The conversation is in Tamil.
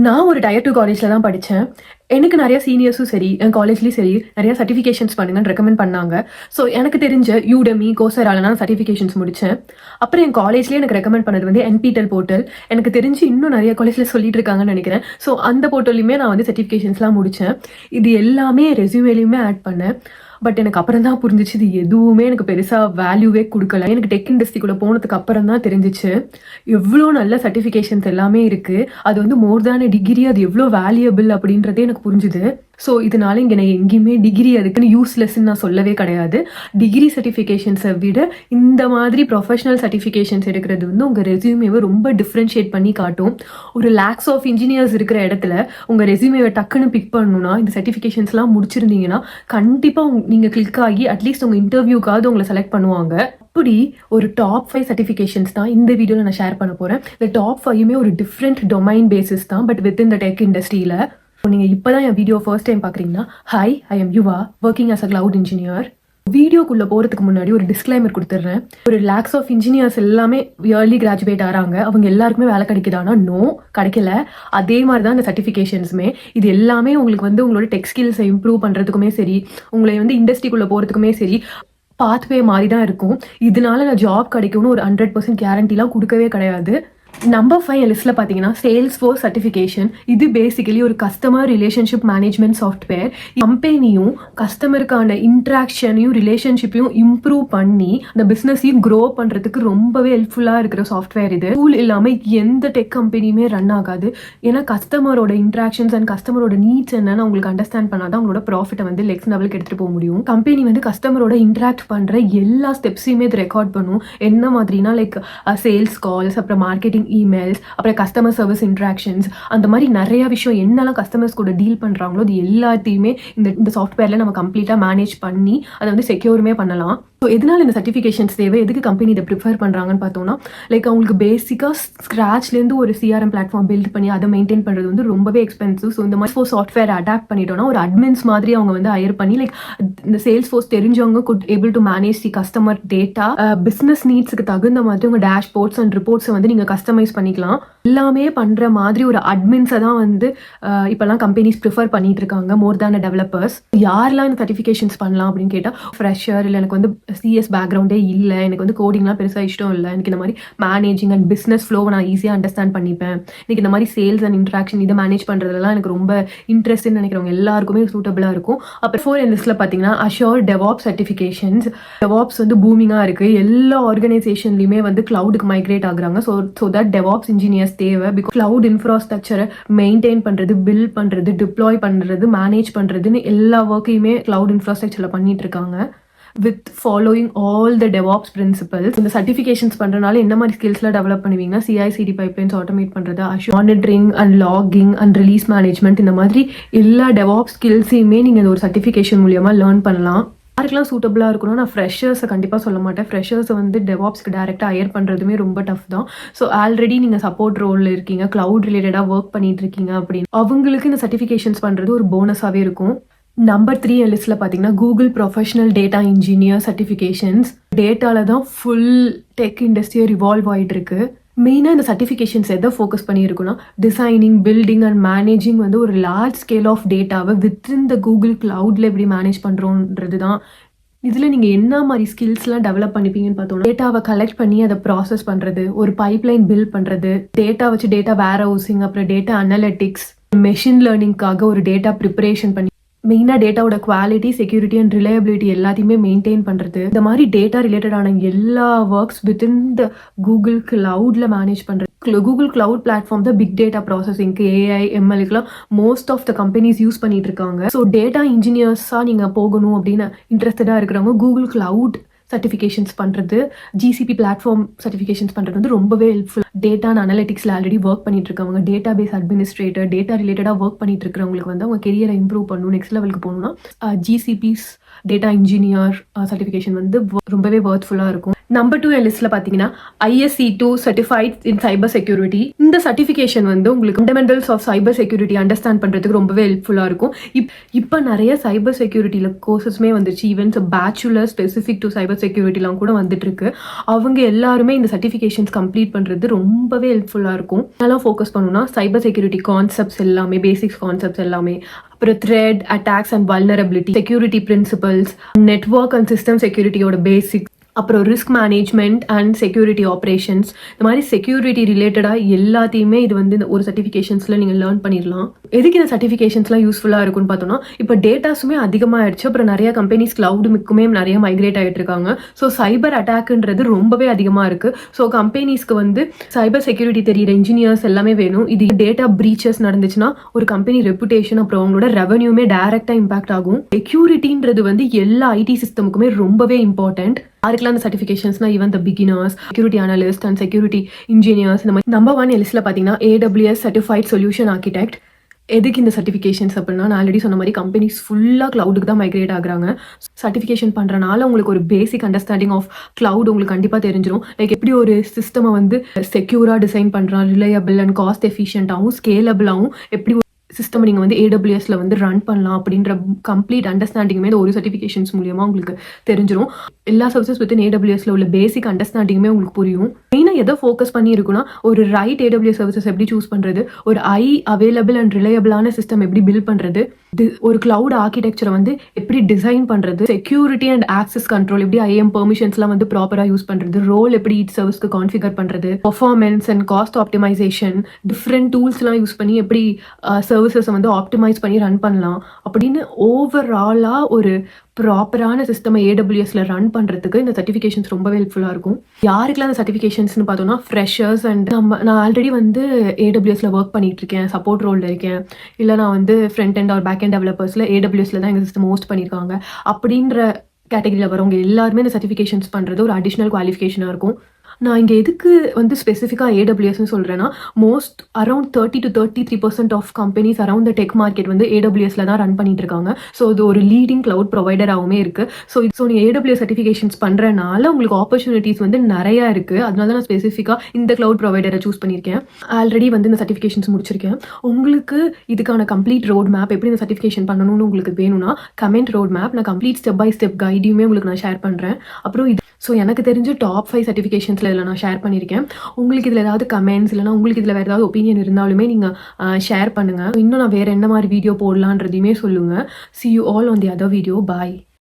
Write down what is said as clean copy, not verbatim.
நான் ஒரு டயர் 2 காலேஜ்ல தான் படிச்சேன். எனக்கு நெறைய சீனியர்ஸும் சரி, என் காலேஜ்லயும் சரி, நெறைய சர்டிஃபிகேஷன்ஸ் பண்ணுங்கன்னு ரெக்கமெண்ட் பண்ணாங்க. ஸோ, எனக்கு தெரிஞ்ச Udemy, Courseraல நான் சர்டிஃபிகேஷன்ஸ் முடிச்சேன். அப்புறம் என் காலேஜ்லயே எனக்கு ரெக்கமெண்ட் பண்ணது வந்து NPTEL போர்ட்டல். எனக்கு தெரிஞ்சு இன்னும் நெறைய காலேஜ்ல சொல்லிட்டு இருக்காங்கன்னு நெனைக்கிறேன். ஸோ, அந்த போர்ட்டல்லயுமே நான் வந்து சர்டிஃபிகேஷன்ஸ்லாம் முடிச்சேன். இது எல்லாமே ரெஸ்யூமேலயுமே ஆட் பண்ணேன். பட் எனக்கு அப்புறம் தான் புரிஞ்சிச்சு, இது எதுவுமே எனக்கு பெருசா வேல்யூவே குடுக்கல. எனக்கு டெக் இண்டஸ்ட்ரிக்குள்ள போனதுக்கு அப்புறம் தான் தெரிஞ்சிச்சு, எவ்ளோ நல்ல சர்டிஃபிகேஷன்ஸ் எல்லாமே இருக்கு. அது வந்து மோர் தேன் எ டிகிரி, அது எவ்ளோ வேல்யூபிள் அப்படின்றதே எனக்கு புரிஞ்சுது. ஸோ, இதனால இங்க நான் எங்கேயுமே டிகிரி அதுக்குன்னு யூஸ்லெஸ்ன்னு நான் சொல்லவே கிடையாது. டிகிரி சர்டிஃபிகேஷன்ஸை விட இந்த மாதிரி ப்ரொஃபஷனல் சர்டிஃபிகேஷன்ஸ் எடுக்கிறது வந்து உங்க ரெஸ்யூமேவை ரொம்ப டிஃப்ரென்ஷியேட் பண்ணி காட்டும். ஒரு லேக்ஸ் ஆஃப் இன்ஜினியர்ஸ் இருக்கிற இடத்துல உங்க ரெஸ்யூமேவை டக்குன்னு பிக் பண்ணணும்னா, இந்த சர்டிஃபிகேஷன்ஸ்லாம் முடிச்சிருந்தீங்கன்னா கண்டிப்பா நீங்க கிளிக் ஆகி அட்லீஸ்ட் உங்க இன்டர்வியூக்காவது உங்களை செலக்ட் பண்ணுவாங்க. அப்படி ஒரு டாப் 5 சர்டிஃபிகேஷன்ஸ் தான் இந்த வீடியோல நான் ஷேர் பண்ண போறேன். இந்த டாப் 5மே ஒரு டிஃப்ரெண்ட் டொமைன் பேசிஸ் தான், but with in the tech இண்டஸ்ட்ரியில. நீங்க இப்பதான் என் வீடியோ ஃபர்ஸ்ட் டைம் பாக்குறீங்கன்னா, hi, I am Yuva, working as a cloud engineer. வீடியோக்குள்ள போறதுக்கு முன்னாடி ஒரு டிஸ்க்ளைமர் கொடுத்துட்றேன். ஒரு லேக்ஸ் ஆஃப் இன்ஜினியர்ஸ் எல்லாமே இயர்லி கிராஜுவேட் ஆறாங்க. அவங்க எல்லாருக்குமே வேலை கிடைக்குதானா? நோ, கிடைக்கல. அதே மாதிரி தான் இந்த சர்டிஃபிகேஷன்ஸுமே. இது எல்லாமே உங்களுக்கு வந்து உங்களோட டெக் ஸ்கில்ஸை இம்ப்ரூவ் பண்றதுக்குமே சரி, உங்களை வந்து இண்டஸ்ட்ரிக்குள்ள போறதுக்குமே சரி, பாத்வே மாதிரி தான் இருக்கும். இதனால நான் ஜாப் கிடைக்கும்னு ஒரு 100% கேரண்டிலாம் கொடுக்கவே கிடையாது. நம்பர் 5 லிஸ்ட்ல பார்த்தீங்கன்னா Salesforce சர்டிஃபிகேஷன். இது பேசிக்கலி ஒரு கஸ்டமர் ரிலேஷன்ஷிப் மேனேஜ்மெண்ட் சாஃப்ட்வேர். கம்பெனியும் கஸ்டமருக்கான இன்ட்ராக்ஷனையும் ரிலேஷன்ஷிப்பையும் இம்ப்ரூவ் பண்ணி அந்த பிஸ்னஸையும் க்ரோ பண்ணுறதுக்கு ரொம்பவே ஹெல்ப்ஃபுல்லாக இருக்கிற சாஃப்ட்வேர் இது. டூல் இல்லாமல் எந்த டெக் கம்பெனியுமே ரன் ஆகாது. ஏன்னா கஸ்டமரோட இன்ட்ராக்ஷன்ஸ் அண்ட் கஸ்டமரோட நீட்ஸ் என்னன்னு உங்களுக்கு அண்டர்ஸ்டாண்ட் பண்ணாதான் உங்களோட ப்ராஃபிட்டை வந்து நெக்ஸ்ட் லெவலுக்கு எடுத்துகிட்டு போக முடியும். கம்பெனி வந்து கஸ்டமரோட இன்ட்ராக்ட் பண்ணுற எல்லா ஸ்டெப்ஸையுமே இது ரெக்கார்ட் பண்ணும். என்ன மாதிரினா லைக் சேல்ஸ் கால்ஸ், அப்புறம் மார்க்கெட்டிங் இமெயில்ஸ், அப்புறம் கஸ்டமர் சர்வீஸ் இன்ட்ராக்ஷன்ஸ், அந்த மாதிரி நிறைய விஷயம் என்னெல்லாம் கஸ்டமர்ஸ் கூட டீல் பண்ணுறாங்களோ அது எல்லாத்தையுமே இந்த சாஃப்ட்வேரில் நம்ம கம்ப்ளீட்டாக மேனேஜ் பண்ணி அதை வந்து செக்யூருமே பண்ணலாம். ஸோ எதனால இந்த சர்டிஃபிகேஷன்ஸ் தேவை, எதுக்கு கம்பெனி இதை ப்ரிஃபர் பண்ணுறாங்கன்னு பார்த்தோம்னா, லைக் அவங்களுக்கு பேசிக்காக ஸ்க்ராச்லேருந்து ஒரு CRM பிளாட்ஃபார்ம் பில்ட் பண்ணி அதை மெயின்டைன் பண்ணுறது வந்து ரொம்பவே எக்ஸ்பென்சிவ். ஸோ இந்த மாதிரி சாஃப்ட்வேர் அடாப்ட் பண்ணிட்டோம்னா ஒரு அட்மின்ஸ் மாதிரி அவங்க வந்து ஹையர் பண்ணி, லைக் இந்த Salesforce தெரிஞ்சவங்க good able to manage the customer data, business நீட்ஸுக்கு தகுந்த மாதிரி உங்கள் டேஷ்போர்ட்ஸ் அண்ட் ரிப்போர்ட்ஸை வந்து நீங்கள் கஸ்டமைஸ் பண்ணிக்கலாம். எல்லாமே பண்ணுற மாதிரி ஒரு அட்மின்ஸை தான் வந்து இப்போல்லாம் கம்பெனிஸ் ப்ரிஃபர் பண்ணிட்டு இருக்காங்க மோர் தேன் டெவலப்பர்ஸ். யாரெல்லாம் இந்த சர்டிஃபிகேஷன்ஸ் பண்ணலாம் அப்படின்னு கேட்டால், ஃப்ரெஷர், இல்லை எனக்கு வந்து CS பேக்ரவுண்டே இல்லை, எனக்கு வந்து கோடிங்லாம் பெருசாக இஷ்டம் இல்லை, எனக்கு இந்த மாதிரி மேனேஜிங் அண்ட் பிஸ்னஸ் ஃப்ளோவை நான் ஈஸியாக அண்டர்ஸ்டாண்ட் பண்ணிப்பேன், எனக்கு இந்த மாதிரி சேல்ஸ் அண்ட் இன்ட்ராக்ஷன் இதை மேனேஜ் பண்ணுறதுலாம் எனக்கு ரொம்ப இன்ட்ரெஸ்ட்னு நினைக்கிறவங்க எல்லாருக்குமே சூட்டபிளாக இருக்கும். அப்புறம் 4 லிஸ்ட்டில் பார்த்தீங்கன்னா Azure DevOps சர்டிஃபிகேஷன்ஸ். DevOps வந்து பூமிங்காக இருக்குது. எல்லா ஆர்கனைசேஷன்லையுமே வந்து கிளவுடுக்கு மைக்ரேட் ஆகுறாங்க. ஸோ தட் DevOps இன்ஜினியர்ஸ் தேவை. பிகாஸ் கிளவுட் இன்ஃப்ராஸ்ட்ரக்சரை மெயின்டைன் பண்ணுறது, பில்ட் பண்ணுறது, டிப்ளாய் பண்ணுறது, மேனேஜ் பண்ணுறதுன்னு எல்லா ஒர்க்கையுமே கிளவுட் இன்ஃப்ராஸ்ட்ரக்சரில் பண்ணிட்டு இருக்காங்க with following all the DevOps principles. இந்த சர்டிஃபிகேஷன்ஸ் பண்ணுறதுனால என்ன மாதிரி ஸ்கில்ஸ்லாம் டெவலப் பண்ணுவீங்கன்னா, CI/CD பைப்லைன்ஸ் ஆட்டோமேட் பண்ணுறது, monitoring and logging and release management, இந்த மாதிரி எல்லா DevOps ஸ்கில்ஸையுமே நீங்கள் இந்த ஒரு சர்டிஃபிகேஷன் மூலியமாக லேர்ன் பண்ணலாம். யாருக்கெல்லாம் சூட்டபிளாக இருக்கணும், நான் ஃப்ரெஷர்ஸை கண்டிப்பாக சொல்ல மாட்டேன். ஃப்ரெஷர்ஸை வந்து DevOpsக்கு டேரெக்டாக ஹையர் பண்ணுறதுமே ரொம்ப டஃப் தான். ஸோ ஆல்ரெடி நீங்கள் சப்போர்ட் ரோலில் இருக்கீங்க, கிளவுட் ரிலேட்டடாக ஒர்க் பண்ணிட்டு இருக்கீங்க அப்படின்னு அவங்களுக்கு இந்த சர்டிஃபிகேஷன்ஸ் பண்ணுறது ஒரு போனஸாகவே இருக்கும். நம்பர் 3 லிஸ்ட்டில் பார்த்தீங்கன்னா Google professional data engineer certifications. டேட்டாவில் தான் ஃபுல் டெக் இண்டஸ்ட்ரியை ரிவால்வ் ஆகிட்டு இருக்கு. மெயினாக இந்த சர்டிஃபிகேஷன்ஸ் எதை ஃபோக்கஸ் பண்ணியிருக்குன்னா, டிசைனிங், பில்டிங் அண்ட் மேனேஜிங் வந்து ஒரு லார்ஜ் ஸ்கேல் ஆஃப் டேட்டாவை வித்தின் த கூகுள் கிளவுடில் எப்படி மேனேஜ் பண்ணுறோன்றது தான். இதில் நீங்கள் என்ன மாதிரி ஸ்கில்ஸ்லாம் டெவலப் பண்ணிப்பீங்கன்னு பார்த்தோம்னா, டேட்டாவை கலெக்ட் பண்ணி அதை ப்ராசஸ் பண்ணுறது, ஒரு பைப்லைன் பில்ட் பண்ணுறது, டேட்டா வச்சு டேட்டா வேர் ஹவுசிங், அப்புறம் டேட்டா அனலிட்டிக்ஸ், மெஷின் லேர்னிங்காக ஒரு டேட்டா ப்ரிப்பரேஷன் பண்ணி, மெயினாக டேட்டாவோட குவாலிட்டி, செக்யூரிட்டி அண்ட் ரிலையபிலிட்டி எல்லாத்தையுமே மெயின்டைன் பண்ணுறது. இந்த மாதிரி டேட்டா ரிலேட்டடான எல்லா ஒர்க்ஸ் வித்தின் த கூகுள் கிளவுடில் மேனேஜ் பண்ணுறது. கூகுள் கிளவுட் பிளாட்ஃபார்ம் தான் பிக் டேட்டா ப்ராசஸிங்க்கு, AI, MLக்குலாம் most of the companies use பண்ணிட்டு இருக்காங்க. ஸோ டேட்டா இன்ஜினியர்ஸாக நீங்கள் போகணும் அப்படின்னு இன்ட்ரெஸ்டடாக இருக்கிறவங்க கூகுள் கிளவுட் சர்டிஃபிகேஷன்ஸ் பண்ணுறது, GCP பிளாட்ஃபார்ம் சர்டிஃபிகேஷன்ஸ் பண்ணுறது வந்து ரொம்பவே ஹெல்ப்ஃபுல். டேட்டா அண்ட் அனலிட்டிக்ஸில் ஆல்ரெடி ஒர்க் பண்ணிட்டு இருக்கவங்க, டேட்டா பேஸ் அட்மினிஸ்ட்ரேட்டர், டேட்டா ரிலேட்டடாக ஒர்க் பண்ணிட்டு இருக்கிறவங்களுக்கு வந்து அவங்க கெரியரை இம்ப்ரூவ் பண்ணணும், நெக்ஸ்ட் லெவலுக்கு போகணும்னா GCP's டேட்டா இன்ஜினியர் சர்டிஃபிகேஷன் வந்து ரொம்பவே வர்த்ஃபுல்லாக இருக்கும். நம்பர் 2 என் லிஸ்ட்டில் பார்த்தீங்கன்னா ISC2 certified in cyber security. இந்த சர்டிஃபிகேஷன் வந்து உங்களுக்கு fundamentals of cyber security understand பண்ணுறதுக்கு ரொம்பவே ஹெல்ப்ஃபுல்லாக இருக்கும். இப்போ நிறைய சைபர் செக்யூரிட்டியில் கோர்சஸ்மே வந்துருச்சு. ஈவன்ஸ் பேச்சுலர் ஸ்பெசிஃபிக் டு சைபர் செக்யூரிட்டிலாம் கூட வந்துட்டு இருக்கு. அவங்க எல்லாருமே இந்த சர்டிஃபிகேஷன்ஸ் கம்ப்ளீட் பண்ணுறது ரொம்பவே ஹெல்ப்ஃபுல்லாக இருக்கும். நல்லா ஃபோக்கஸ் பண்ணணும்னா சைபர் செக்யூரிட்டி கான்செப்ட்ஸ் எல்லாமே, பேசிக்ஸ் கான்செப்ட்ஸ் எல்லாமே, அப்புறம் threat attacks and vulnerability, security principles, network and system செக்யூரிட்டியோட பேசிக்ஸ், அப்புறம் risk management and security operations, இந்த மாதிரி செக்யூரிட்டி ரிலேட்டடாக எல்லாத்தையுமே இது வந்து இந்த ஒரு சர்டிஃபிகேஷன்ஸில் நீங்கள் லேர்ன் பண்ணிடலாம். எதுக்கு இந்த சர்டிஃபிகேஷன்ஸ்லாம் யூஸ்ஃபுல்லாக இருக்குன்னு பார்த்தோம்னா, இப்போ டேட்டாஸுமே அதிகமாகிடுச்சு. அப்புறம் நிறைய கம்பெனிஸ் கிளவுடுக்குமே நிறைய மைக்ரேட் ஆகிட்டு இருக்காங்க. ஸோ சைபர் அட்டாக்ன்றது ரொம்பவே அதிகமாக இருக்குது. ஸோ கம்பெனிஸ்க்கு வந்து சைபர் செக்யூரிட்டி தெரியிற இன்ஜினியர்ஸ் எல்லாமே வேணும். இது டேட்டா பிரீச்சஸ் நடந்துச்சுன்னா ஒரு கம்பெனி ரெப்புடேஷன் அப்புறம் அவங்களோட ரெவன்யூமே டைரக்டாக இம்பாக்ட் ஆகும். செக்யூரிட்டின்றது வந்து எல்லா ஐடி சிஸ்டமுக்குமே ரொம்பவே இம்பார்ட்டன்ட். யாருக்கெல்லாம் அந்த சர்டிஃபிகேஷன்ஸ்னா even the beginners, security analyst and security engineers. இந்த மாதிரி நம்பர் 1 லிஸ்ட்டில் பார்த்தீங்கன்னா AWS சர்டிஃபைட் சொல்யூஷன் ஆர்கிடெக்ட். எதுக்கு இந்த சர்டிஃபிகேஷன்ஸ் அப்படின்னா, நான் ஆல்ரெடி சொன்ன மாதிரி கம்பெனிஸ் ஃபுல்லாக க்ளவுடுக்கு தான் மைக்ரேட் ஆகுறாங்க. சர்டிஃபிகேஷன் பண்ணுறனால உங்களுக்கு ஒரு பேசிக் அண்டர்ஸ்டாண்டிங் ஆஃப் க்ளவுட் உங்களுக்கு கண்டிப்பாக தெரிஞ்சிடும். லைக் எப்படி ஒரு சிஸ்டமை வந்து செக்யூராக டிசைன் பண்ணுறான், ரிலையபிள் அண்ட் காஸ்ட் எஃபிஷியன்ட்டாகவும் ஸ்கேலபிளாகவும் எப்படி சிஸ்டம் நீங்கள் வந்து AWSல வந்து ரன் பண்ணலாம் அப்படின்ற கம்ப்ளீட் அண்டர்ஸ்டாண்டிங்குமே இந்த ஒரு சர்டிஃபிகேஷன்ஸ் மூலியமாக உங்களுக்கு தெரிஞ்சிடும். எல்லா சர்வீசஸ் வித்தின் AWSல உள்ள பேசிக் அண்டர்ஸ்டாண்டிங்குமே உங்களுக்கு புரியும். மெயினாக எதை ஃபோக்கஸ் பண்ணி இருக்குன்னா, ஒரு ரைட் AWS சர்வீசஸ் எப்படி சூஸ் பண்ணுறது, ஒரு அவைலபிள் அண்ட் ரிலையபிளான சிஸ்டம் எப்படி பில்ட் பண்ணுறது, ஒரு கிளவுட் ஆர்கிடெக்சரை வந்து எப்படி டிசைன் பண்ணுறது, செக்யூரிட்டி அண்ட் ஆக்சஸ் கண்ட்ரோல் எப்படி IAM பெர்மிஷன்ஸ்லாம் வந்து ப்ராப்பராக யூஸ் பண்ணுறது, ரோல் எப்படி ஈச் சர்வீஸ்க்கு கான்ஃபிகர் பண்ணுறது, performance and cost optimisation, different டூல்ஸ்லாம் யூஸ் பண்ணி எப்படி சர்வீசஸை வந்து ஆப்டிமைஸ் பண்ணி ரன் பண்ணலாம் அப்படின்னு ஓவராலாக ஒரு ப்ராப்பரான சிஸ்டமை AWSல ரன் பண்ணுறதுக்கு இந்த சர்டிஃபிகேஷன்ஸ் ரொம்பவே ஹெல்ப்ஃபுல்லாக இருக்கும். யாருக்கெல்லாம் அந்த சர்டிஃபிகேஷன்ஸ்னு பார்த்தோம்னா, ஃப்ரெஷர்ஸ் அண்ட் நான் ஆல்ரெடி வந்து AWSல ஒர்க் பண்ணிட்டு இருக்கேன், சப்போர்ட் ரோலில் இருக்கேன், இல்லை நான் வந்து front end or back end டெவலப்பர்ஸில் AWSல தான் எங்கள் சிஸ்டம் ஹோஸ்ட் பண்ணியிருக்காங்க அப்படின்ற கேட்டகரியில் வரவங்க எல்லாருமே இந்த சர்டிஃபிகேஷன்ஸ் பண்ணுறது ஒரு அடிஷ்னல் குவாலிஃபிகேஷனாக இருக்கும். நான் இங்கே எதுக்கு வந்து ஸ்பெசிஃபிக்காக AWSன்னு சொல்கிறேன்னா, most around 30 to 33% of companies around the tech market வந்து AWSல தான் ரன் பண்ணிட்டு இருக்காங்க. ஸோ இது ஒரு லீடிங் க்ளவுட் ப்ரொவைடராகவுமே இருக்குது. ஸோ நீங்கள் AWS சர்டிஃபிகேஷன்ஸ் பண்ணுறனால உங்களுக்கு ஆப்பர்ச்சுனிட்டிஸ் வந்து நிறையா இருக்குது. அதனால தான் நான் ஸ்பெசிஃபிக்காக இந்த க்ளவுட் ப்ரொவைடரை சூஸ் பண்ணியிருக்கேன். ஆல்ரெடி வந்து இந்த சர்டிஃபிகேஷன்ஸ் முடிச்சிருக்கேன். உங்களுக்கு இதுக்கான கம்ப்ளீட் ரோட் மேப் எப்படி இந்த சர்டிஃபிகேஷன் பண்ணணும்னு உங்களுக்கு வேணும்னா, கமெண்ட் ரோட் மேப் நான் கம்ப்ளீட் ஸ்டெப் பை ஸ்டெப் கைடியுமே உங்களுக்கு நான் ஷேர் பண்ணுறேன். அப்புறம் இது எனக்கு தெரிஞ்ச டாப் 5 சர்டிஃபிகேஷன்ஸில் இதில் நான் ஷேர் பண்ணியிருக்கேன். உங்களுக்கு இதில் ஏதாவது கமெண்ட்ஸ் இல்லைனா உங்களுக்கு இதில் வேறு ஏதாவது ஒப்பீனியன் இருந்தாலுமே நீங்கள் ஷேர் பண்ணுங்கள். இன்னும் நான் வேறு என்ன மாதிரி வீடியோ போடலான்றதையுமே சொல்லுங்கள். See you all on the other video. Bye.